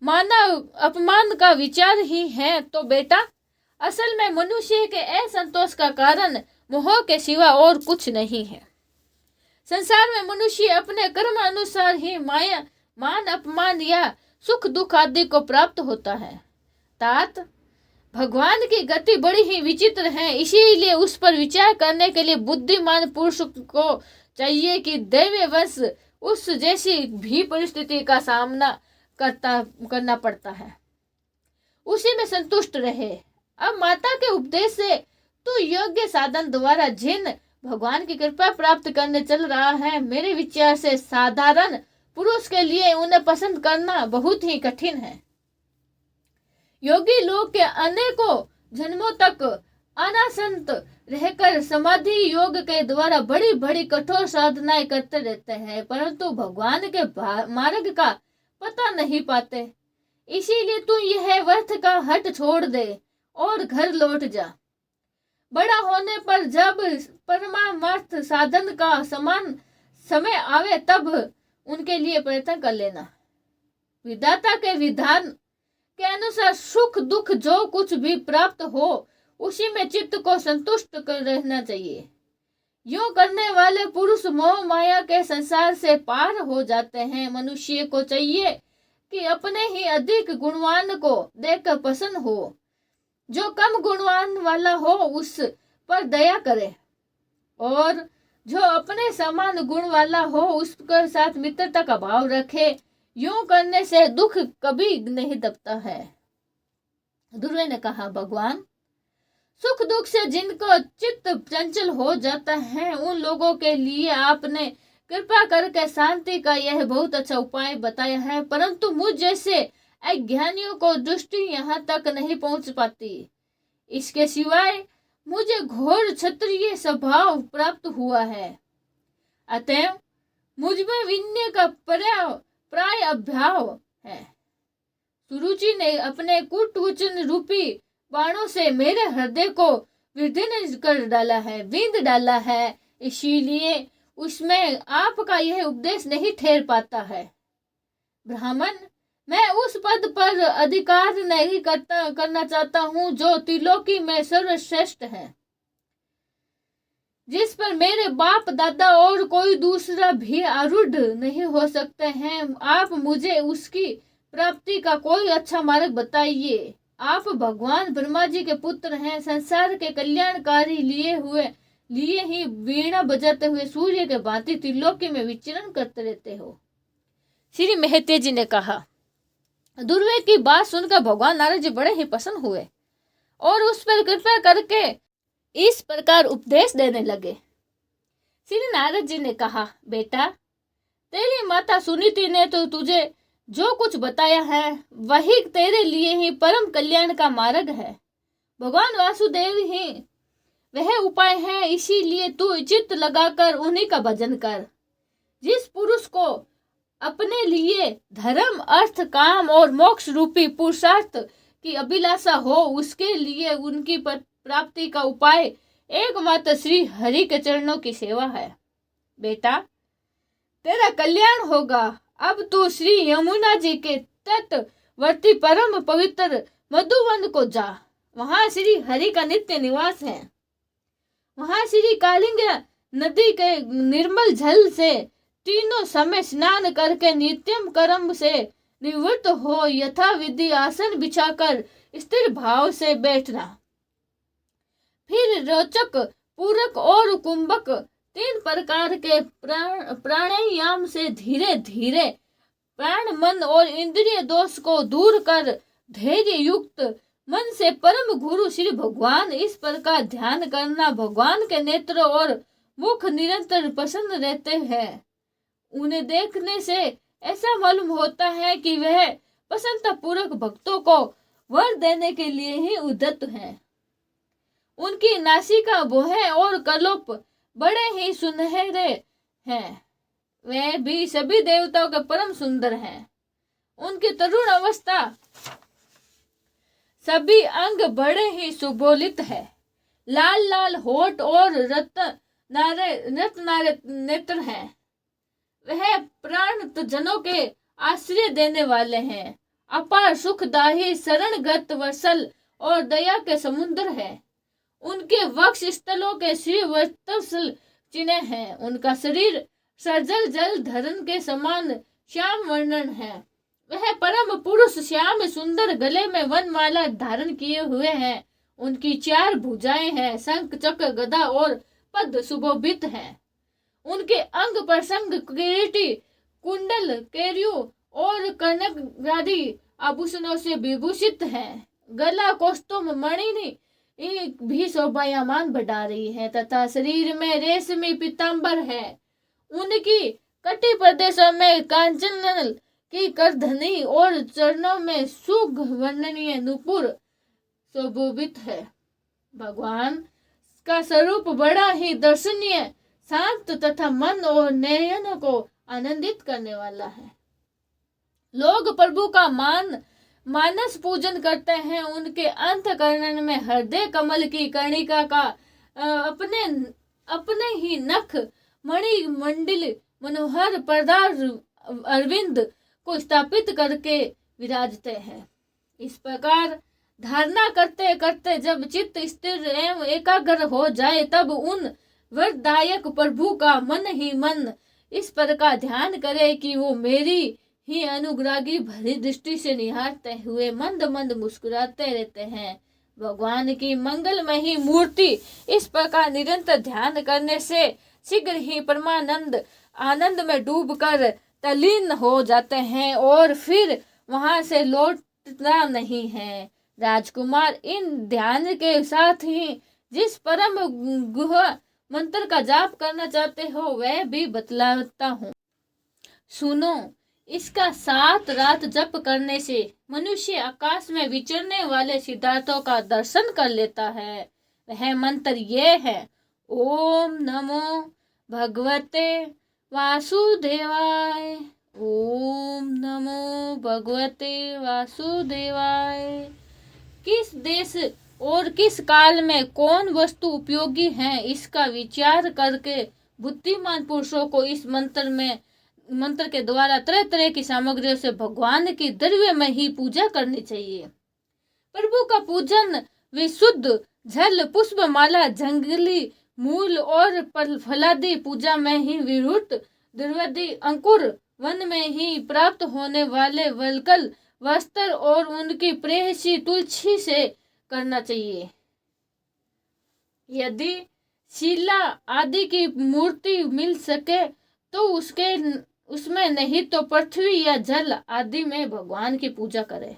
मानव अपमान का विचार ही है तो बेटा, असल में मनुष्य के असंतोष का कारण मोह के सिवा और कुछ नहीं है। संसार में मनुष्य अपने कर्म अनुसार ही माया मान अपमान या सुख दुख आदि को प्राप्त होता है। तात, भगवान की गति बड़ी ही विचित्र है, इसीलिए उस पर विचार करने के लिए बुद्धिमान पुरुष को चाहिए कि दैववश उस जैसी भी परिस्थिति का सामना करना पड़ता है, उसी में संतुष्ट रहे। अब माता के उपदेश से तू योग्य साधन द्वारा जिन भगवान की कृपा प्राप्त करने चल रहा है, मेरे विचार से साधारण पुरुष के लिए उन्हें पसंद करना बहुत ही कठिन है। योगी लोग के अनेकों जन्मों तक अनासक्त रहकर समाधि योग के द्वारा बड़ी बड़ी कठोर साधनाएं करते रहते हैं, परंतु भगवान के मार्ग का पता नहीं पाते। इसीलिए तू यह व्यर्थ का हट छोड़ दे और घर लौट जा। बड़ा होने पर जब परमार्थ साधन का समान समय आवे तब उनके लिए प्रयत्न कर लेना। विधाता के विधान के अनुसार सुख दुख जो कुछ भी प्राप्त हो उसी में चित्त को संतुष्ट कर रहना चाहिए। यूं करने वाले पुरुष मोह माया के संसार से पार हो जाते हैं। मनुष्य को चाहिए कि अपने ही अधिक गुणवान को देखकर प्रसन्न हो, जो कम गुणवान वाला हो उस पर दया करे और जो अपने समान गुण वाला हो उसके साथ मित्रता का भाव रखे। यूं करने से दुख कभी नहीं दबता है। ध्रुव ने कहा, भगवान, सुख दुख से जिनको चित्त चंचल हो जाता है उन लोगों के लिए आपने कृपा करके शांति का यह बहुत अच्छा उपाय बताया है, परंतु मुझ जैसे अज्ञानियों को दृष्टि यहाँ तक नहीं पहुंच पाती। इसके सिवाय मुझे घोर क्षत्रिय स्वभाव प्राप्त हुआ है, अतएव मुझ में विनय का प्राय अभाव है। सुरुचि ने अपने कुटवचन रूपी बाणों से मेरे हृदय को विदीर्ण कर डाला है, विंध डाला है, इसीलिए उसमें आपका यह उपदेश नहीं ठहर पाता है। ब्राह्मण, मैं उस पद पर अधिकार नहीं करना चाहता हूँ जो त्रिलोकी में सर्वश्रेष्ठ है, जिस पर मेरे बाप दादा और कोई दूसरा भी आरूढ़ नहीं हो सकते हैं। आप मुझे उसकी प्राप्ति का कोई अच्छा मार्ग बताइए। आप भगवान ब्रह्मा जी के पुत्र हैं, संसार के कल्याणकारी लिए ही वीणा बजाते हुए सूर्य के भांति त्रिलोकी में विचरण करते रहते हो। श्री महते जी ने कहा। ध्रुव की बात सुनकर भगवान नारद जी बड़े ही प्रसन्न हुए और उस पर कृपा करके इस प्रकार उपदेश देने लगे। श्री नारद जी ने कहा, बेटा, तेरी माता सुनीति ने तो तुझे जो कुछ बताया है वही तेरे लिए ही परम कल्याण का मार्ग है। भगवान वासुदेव ही वह उपाय है, इसीलिए तू चित्त लगाकर उन्हीं का भजन कर। जिस पुरुष को अपने लिए धर्म, अर्थ, काम और मोक्ष रूपी पुरुषार्थ की अभिलाषा हो उसके लिए उनकी प्राप्ति का उपाय एकमात्र श्री हरि के चरणों की सेवा है। बेटा, तेरा कल्याण होगा। अब तू श्री यमुना जी के तटवर्ती परम पवित्र मधुवन को जा। वहां श्री हरि का नित्य निवास है। वहां श्री कालिंगा नदी के निर्मल जल से तीनों समय स्नान करके नित्यम कर्म से निवृत्त हो यथा विधि आसन बिछाकर स्थिर भाव से बैठना। फिर रोचक, पूरक और कुंभक 3 प्रकार के प्राणायाम से धीरे धीरे प्राण, मन और इंद्रिय दोष को दूर कर धैर्य युक्त मन से परम गुरु श्री भगवान इस प्रकार ध्यान करना। भगवान के नेत्र और मुख निरंतर प्रसन्न रहते हैं। उन्हें देखने से ऐसा मालूम होता है कि वह प्रसन्नता पूर्वक भक्तों को वर देने के लिए ही उद्यत हैं। उनकी नासिका, भौहें और कलोप बड़े ही सुनहरे हैं। वे भी सभी देवताओं के परम सुंदर हैं। उनकी तरुण अवस्था, सभी अंग बड़े ही सुबोलित है। लाल लाल होठ और रत्नारे नेत्र हैं। वह प्राण जनों के आश्रय देने वाले हैं। अपार सुखदायी, शरणगत, वत्सल और दया के समुद्र है। उनके वक्ष स्थलों के श्री वत्सल चिन्ह हैं। उनका शरीर सर्जल जल धरन के समान श्याम वर्णन है। वह परम पुरुष श्याम सुंदर, गले में वनमाला धारण किए हुए हैं। उनकी 4 भुजाएं हैं। शंख, चक्र, गदा और पद्म सुशोभित हैं। उनके अंग पर शंख, किरीटी, कुंडल, केयूर और कनक आदि आभूषणों से विभूषित हैं। गला कौस्तुभ मणि भी शोभायमान बढ़ा रही है तथा शरीर में रेशमी पीतांबर है। उनकी कटी प्रदेशों में कांचन की करधनी और चरणों में सुग वर्णनीय नुपुर शोभित है। भगवान का स्वरूप बड़ा ही दर्शनीय, शांत तथा मन और नयन को आनंदित करने वाला है। लोग प्रभु का मानस पूजन करते हैं। उनके अंतःकरण में हृदय कमल की कर्णिका का अपने ही नख मणि मंडिल मनोहर पदार अरविंद को स्थापित करके विराजते हैं। इस प्रकार धारणा करते करते जब चित्त स्थिर एवं एकाग्र हो जाए तब उन वरदायक प्रभु का मन ही मन इस प्रकार ध्यान करे कि वो मेरी ही अनुग्राही भरी दृष्टि से निहारते हुए मंद मंद मुस्कुराते रहते हैं। भगवान की मंगलमयी मूर्ति इस प्रकार निरंतर ध्यान करने से शीघ्र ही परमानंद आनंद में डूबकर तल्लीन हो जाते हैं और फिर वहां से लौटना नहीं है। राजकुमार, इन ध्यान के साथ ही जिस परम गुह मंत्र का जाप करना चाहते हो वह भी बतलाता हूँ। सुनो, इसका 7 रात जप करने से मनुष्य आकाश में विचरने वाले सिद्धार्थों का दर्शन कर लेता है। वह मंत्र ये है, ओम नमो भगवते वासुदेवाय, ओम नमो भगवते वासुदेवाय। किस देश और किस काल में कौन वस्तु उपयोगी है, इसका विचार करके बुद्धिमान पुरुषों को इस मंत्र के द्वारा तरह तरह की सामग्रियों से भगवान की द्रव्य में ही पूजा करनी चाहिए। प्रभु का पूजन विशुद्ध जल, पुष्प माला, जंगली मूल और फलादि पूजा में ही, विरुद्ध द्रव्यादि अंकुर वन में ही प्राप्त होने वाले वलकल वस्त्र और उनकी प्रेयसी तुलसी से करना चाहिए। यदि शिला आदि की मूर्ति मिल सके तो उसमें, नहीं तो पृथ्वी या जल आदि में भगवान की पूजा करें।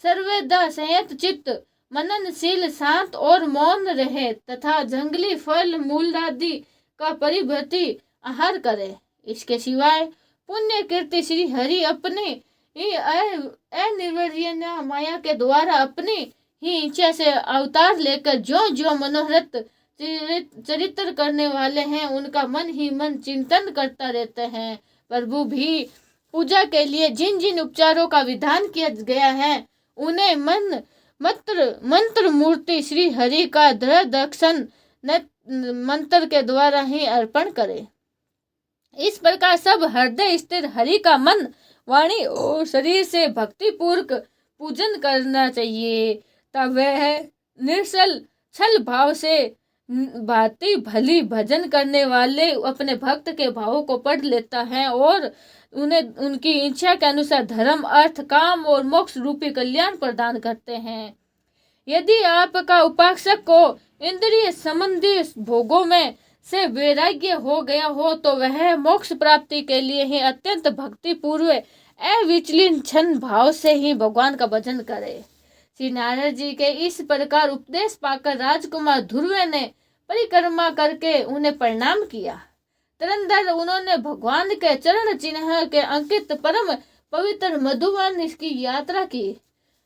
सर्वदा संयत चित्त, मननशील, शांत और मौन रहे तथा जंगली फल मूल आदि का परिभृति आहार करे। इसके सिवाय पुण्य कीर्ति श्री हरि अपने अनिर्वचनीय माया के द्वारा अपनी ही इच्छा से अवतार लेकर जो जो मनोरथ चरित्र करने वाले हैं उनका मन ही मन चिंतन करता रहते हैं। प्रभु भी पूजा के लिए जिन जिन उपचारों का विधान किया गया है उन्हें मंत्र मूर्ति श्री हरि का दृढ़ दर्शन मंत्र के द्वारा ही अर्पण करे। इस प्रकार सब हृदय स्थिर हरि का मन, वाणी और शरीर से भक्ति पूर्वक पूजन करना चाहिए। तब वह निश्चल छल भाव से भांति भली भजन करने वाले अपने भक्त के भावों को पढ़ लेता है और उन्हें उनकी इच्छा के अनुसार धर्म, अर्थ, काम और मोक्ष रूपी कल्याण प्रदान करते हैं। यदि आपका उपासक को इंद्रिय संबंधी भोगों में से वैराग्य हो गया हो तो वह मोक्ष प्राप्ति के लिए ही अत्यंत भक्ति पूर्व अविचलित क्षण भाव से ही भगवान का भजन करे। श्री नारद जी के इस प्रकार उपदेश पाकर राजकुमार ध्रुव ने परिक्रमा करके उन्हें प्रणाम किया। तुरंत उन्होंने भगवान के चरण चिन्ह के अंकित परम पवित्र मधुवन की यात्रा की।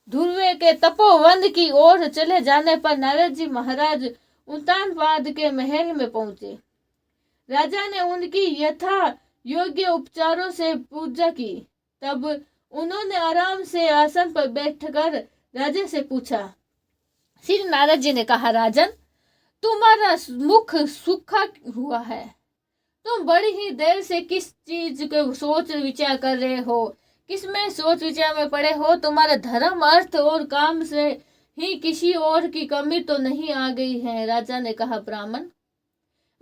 ध्रुव के तपोवन की ओर चले जाने पर नारद जी महाराज उत्तानपाद के महल में पहुंचे। राजा ने उनकी यथा योग्य उपचारों से पूजा की। तब उन्होंने आराम से आसन पर बैठकर राजा से पूछा। श्री नारद जी ने कहा, राजन, तुम्हारा मुख सूखा हुआ है। तुम बड़ी ही देर से किस चीज के सोच विचार कर रहे हो? किसमें सोच विचार में पड़े हो? तुम्हारे धर्म, अर्थ और काम से ही किसी और की कमी तो नहीं आ गई है? राजा ने कहा, ब्राह्मण,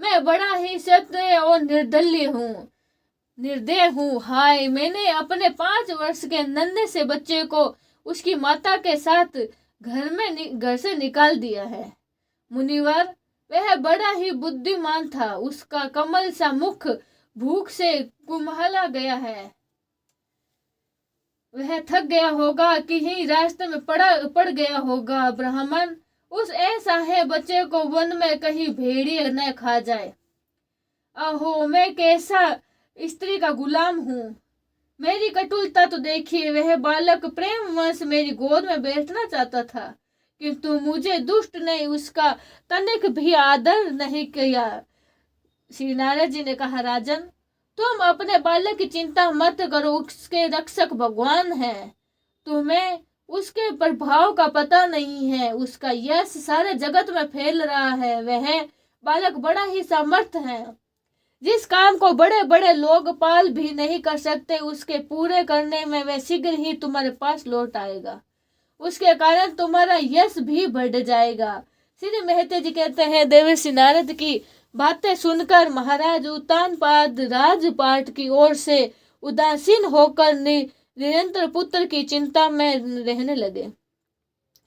मैं बड़ा ही सत्य और निर्दय हूँ। हाय, मैंने अपने 5 वर्ष के नन्हे से बच्चे को उसकी माता के साथ घर से निकाल दिया है। मुनिवर, वह बड़ा ही बुद्धिमान था। उसका कमल सा मुख भूख से कुम्हला गया है। वह थक गया होगा कि ही रास्ते में पड़ गया होगा। ब्राह्मण, उस ऐसा है बच्चे को वन में कहीं भेड़िए न खा जाए। अहो, मैं कैसा स्त्री का गुलाम हूँ। मेरी कटुलता तो देखिए। वह बालक प्रेमवश मेरी गोद में बैठना चाहता था, किंतु मुझे दुष्ट ने उसका तनिक भी आदर नहीं किया। श्री नारद जी ने कहा, राजन, तुम अपने बालक की चिंता मत करो। उसके रक्षक भगवान है। तुम्हें उसके प्रभाव का पता नहीं है। उसका यश सारे जगत में फैल रहा है। वह बालक बड़ा ही समर्थ है। जिस काम को बड़े बड़े लोकपाल भी नहीं कर सकते, उसके पूरे करने में वह शीघ्र ही तुम्हारे पास लौट आएगा। उसके कारण तुम्हारा यश भी बढ़ जाएगा। श्री मेहते जी कहते हैं, देवर्षि नारद की बातें सुनकर महाराज उत्तानपाद राजपाट की ओर से उदासीन होकर निरंतर पुत्र की चिंता में रहने लगे।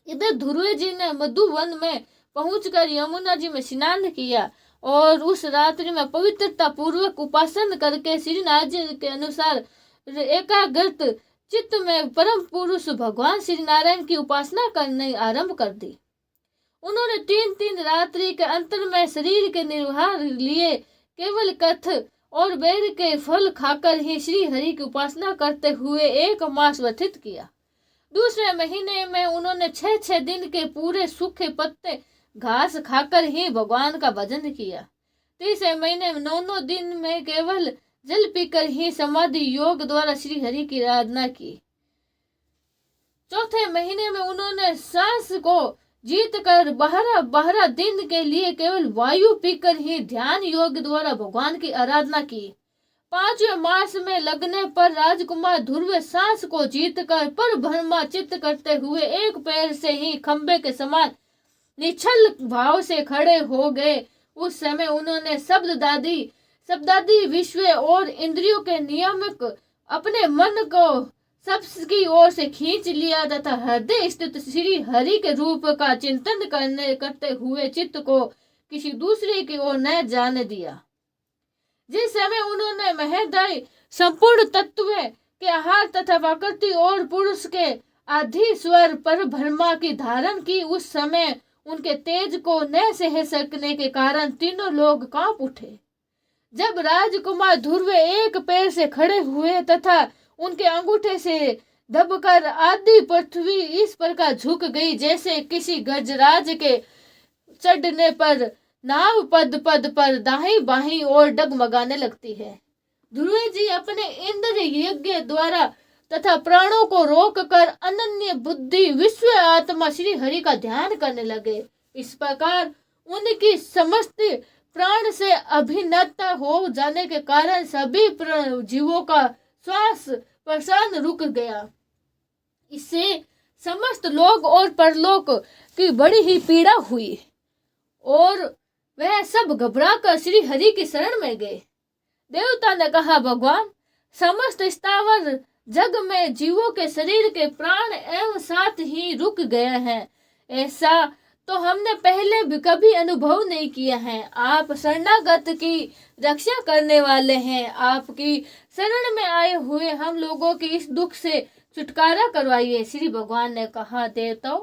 इधर ध्रुव जी ने मधुवन में पहुंचकर यमुना जी में स्नान किया और उस रात्रि में पवित्रता पूर्वक उपासना करके श्री नारद जी के अनुसार एकाग्रत चित्त में परम पुरुष भगवान श्री नारायण की उपासना करने आरंभ कर दी। उन्होंने 3 रात्रि के अंतर में शरीर के निर्वाह लिए केवल कथ और बेर के फल खाकर ही श्री हरि की उपासना करते हुए 1 मास व्यतीत किया। दूसरे महीने में उन्होंने 6 दिन के पूरे सूखे पत्ते घास खाकर ही भगवान का भजन किया। तीसरे महीने में 9 दिन में केवल जल पीकर ही समाधि योग द्वारा श्री हरि की आराधना की। चौथे महीने में उन्होंने सांस को जीत कर 12 दिन के लिए केवल वायु पीकर ही ध्यान योग द्वारा भगवान की आराधना की। 5वें मास में लगने पर राजकुमार ध्रुव सांस को जीत कर पर ब्रह्मा चित्त करते हुए एक पैर से ही खंबे के समान निश्चल भाव से खड़े हो गए। उस समय उन्होंने शब्दादि विश्व और इंद्रियों के नियामक अपने मन को सबकी ओर से खींच लिया तथा हृदय स्थित श्री हरि के रूप का चिंतन करते हुए चित्त को किसी दूसरे की ओर न जाने दिया। जिस समय उन्होंने महदाई संपूर्ण तत्व के आहार तथा प्रकृति और पुरुष के आधि स्वर पर ब्रह्मा की धारण की, उस समय उनके तेज को न सह सकने के कारण तीनों लोग कांप उठे। जब राजकुमार ध्रुव एक पैर से खड़े हुए तथा उनके अंगूठे से दबकर आदि पृथ्वी इस प्रकार झुक गई जैसे किसी गजराज के चढ़ने पर नाव पद पर दाहिनी बाहीं और डगमगाने लगती है। ध्रुव जी अपने इंद्र यज्ञ द्वारा तथा प्राणों को रोककर अनन्य बुद्धि विश्व आत्मा श्री हरि का ध्यान करने लगे। इस प्रकार उनकी समस्त प्राण से अभिन्नता हो जाने के कारण सभी जीवों का श्वास प्रश्वास रुक गया। इससे समस्त लोक और परलोक की बड़ी ही पीड़ा हुई और वह सब घबराकर श्री हरि की शरण में गए। देवता ने कहा, भगवान, समस्त स्थावर जग में जीवों के शरीर के प्राण एवं साथ ही रुक गए हैं। ऐसा तो हमने पहले भी कभी अनुभव नहीं किया है। आप शरणागत की रक्षा करने वाले हैं। आपकी शरण में आए हुए हम लोगों की इस दुख से छुटकारा करवाइए। श्री भगवान ने कहा, देवताओं,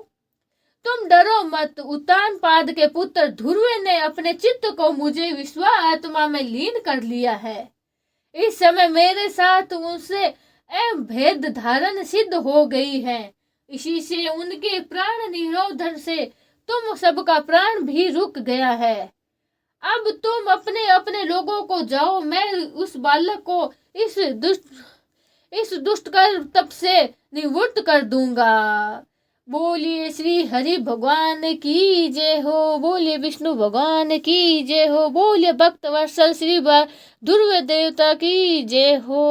तुम डरो मत। उत्तानपाद के पुत्र ध्रुव ने अपने चित्त को मुझे विश्व आत्मा में लीन कर लिया है। इस समय मेरे साथ उनसे भेद धारण सिद्ध हो गई है। इसी से उनके प्राण निरोधन से तुम सबका प्राण भी रुक गया है। अब तुम अपने अपने लोगों को जाओ। मैं उस बालक को इस दुष्ट कर्तव्य से निवृत्त कर दूंगा। बोलिए श्री हरि भगवान की जय हो। बोलिए विष्णु भगवान की जय हो। बोलिए भक्त वत्सल श्री ध्रुव देवता की जय हो।